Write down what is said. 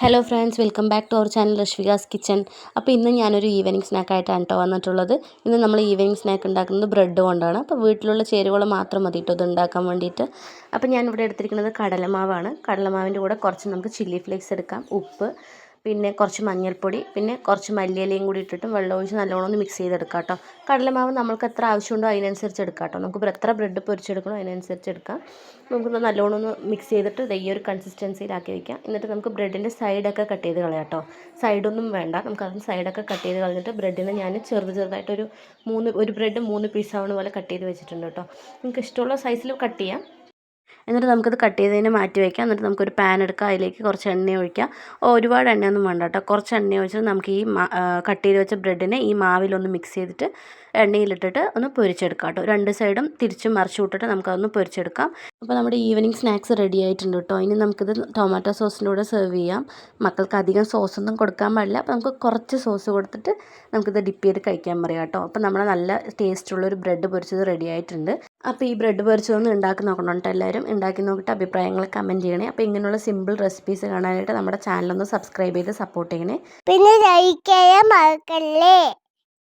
Hello friends, welcome back to our channel Rashvika's kitchen. അപ്പോൾ ഇന്ന് ഞാനൊരു ഈവനിങ് സ്നാക്കായിട്ടാണ് കേട്ടോ വന്നിട്ടുള്ളത്. ഇന്ന് നമ്മൾ ഈവനിങ് സ്നാക്ക് ഉണ്ടാക്കുന്നത് ബ്രെഡ് കൊണ്ടാണ്. അപ്പോൾ വീട്ടിലുള്ള ചേരുവകൾ മാത്രം മതി കേട്ടോ ഇത് ഉണ്ടാക്കാൻ വേണ്ടിയിട്ട്. അപ്പോൾ ഞാനിവിടെ എടുത്തിരിക്കുന്നത് കടലമാവാണ്. കടലമാവിൻ്റെ കൂടെ കുറച്ച് നമുക്ക് ചില്ലി ഫ്ലേക്സ് എടുക്കാം, ഉപ്പ്, പിന്നെ കുറച്ച് മഞ്ഞൾപ്പൊടി, പിന്നെ കുറച്ച് മല്ലിയിലയും കൂടി ഇട്ടിട്ട് വെള്ളം ഒഴിച്ച് നല്ലോണം ഒന്ന് മിക്സ് ചെയ്തെടുക്കാം കേട്ടോ. കടലമാവ് നമുക്ക് എത്ര ആവശ്യമുണ്ടോ അതിനനുസരിച്ച് എടുക്കാം കേട്ടോ. നമുക്ക് എത്ര ബ്രെഡ് പൊരിച്ചെടുക്കണോ അതിനനുസരിച്ച് എടുക്കാം. നമുക്കൊന്ന് നല്ലോണം ഒന്ന് മിക്സ് ചെയ്തിട്ട് ഈ ഒരു കൺസിസ്റ്റൻസിയിലാക്കി വയ്ക്കാം. എന്നിട്ട് നമുക്ക് ബ്രെഡിൻ്റെ സൈഡൊക്കെ കട്ട് ചെയ്ത് കളയാം കേട്ടോ. സൈഡൊന്നും വേണ്ട, നമുക്കതിന് സൈഡൊക്കെ കട്ട് ചെയ്ത് കളഞ്ഞിട്ട് ബ്രെഡിനെ ഞാൻ ചെറുതായിട്ടൊരു ഒരു ബ്രെഡ് 3 പീസാവുന്ന പോലെ കട്ട് ചെയ്ത് വെച്ചിട്ടുണ്ട് കേട്ടോ. നിങ്ങൾക്ക് ഇഷ്ടമുള്ള സൈസിൽ കട്ട് ചെയ്യാം. എന്നിട്ട് നമുക്കത് കട്ട് ചെയ്തതിന് മാറ്റി വയ്ക്കാം. എന്നിട്ട് നമുക്കൊരു പാൻ എടുക്കാം, അതിലേക്ക് കുറച്ച് എണ്ണ ഒഴിക്കാം. ഒരുപാട് എണ്ണയൊന്നും വേണ്ട കേട്ടോ, കുറച്ച് എണ്ണ ഒഴിച്ചിട്ട് നമുക്ക് ഈ കട്ട് ചെയ്ത് വെച്ച ബ്രെഡിനെ ഈ മാവിലൊന്ന് മിക്സ് ചെയ്തിട്ട് എണ്ണയിലിട്ടിട്ട് ഒന്ന് പൊരിച്ചെടുക്കാം കേട്ടോ. രണ്ട് സൈഡും തിരിച്ചും മറിച്ച് വിട്ടിട്ട് നമുക്കതൊന്ന് പൊരിച്ചെടുക്കാം. അപ്പോൾ നമ്മുടെ ഈവനിങ് സ്നാക്സ് റെഡി ആയിട്ടുണ്ട് കേട്ടോ. ഇനി നമുക്കിത് ടൊമാറ്റോ സോസിൻ്റെ കൂടെ സെർവ് ചെയ്യാം. മക്കൾക്ക് അധികം സോസൊന്നും കൊടുക്കാൻ പാടില്ല, അപ്പോൾ നമുക്ക് കുറച്ച് സോസ് കൊടുത്തിട്ട് നമുക്കിത് ഡിപ്പ് ചെയ്ത് കഴിക്കാൻ പറയാം കേട്ടോ. അപ്പോൾ നമ്മുടെ നല്ല ടേസ്റ്റുള്ളൊരു ബ്രെഡ് പൊരിച്ചത് റെഡി ആയിട്ടുണ്ട്. അപ്പോൾ ഈ ബ്രെഡ് പൊരിച്ചതൊന്ന് ഉണ്ടാക്കി നോക്കണം കേട്ടോ. എല്ലാവരും ഉണ്ടാക്കി നോക്കിയിട്ട് അഭിപ്രായങ്ങൾ കമൻറ്റ് ചെയ്യണേ. അപ്പോൾ ഇങ്ങനെയുള്ള സിമ്പിൾ റെസിപ്പീസ് കാണാനായിട്ട് നമ്മുടെ ചാനലൊന്ന് സബ്സ്ക്രൈബ് ചെയ്ത് സപ്പോർട്ട് ചെയ്യണേ. പിന്നെ ലൈക്ക് ചെയ്യാൻ മറക്കല്ലേ.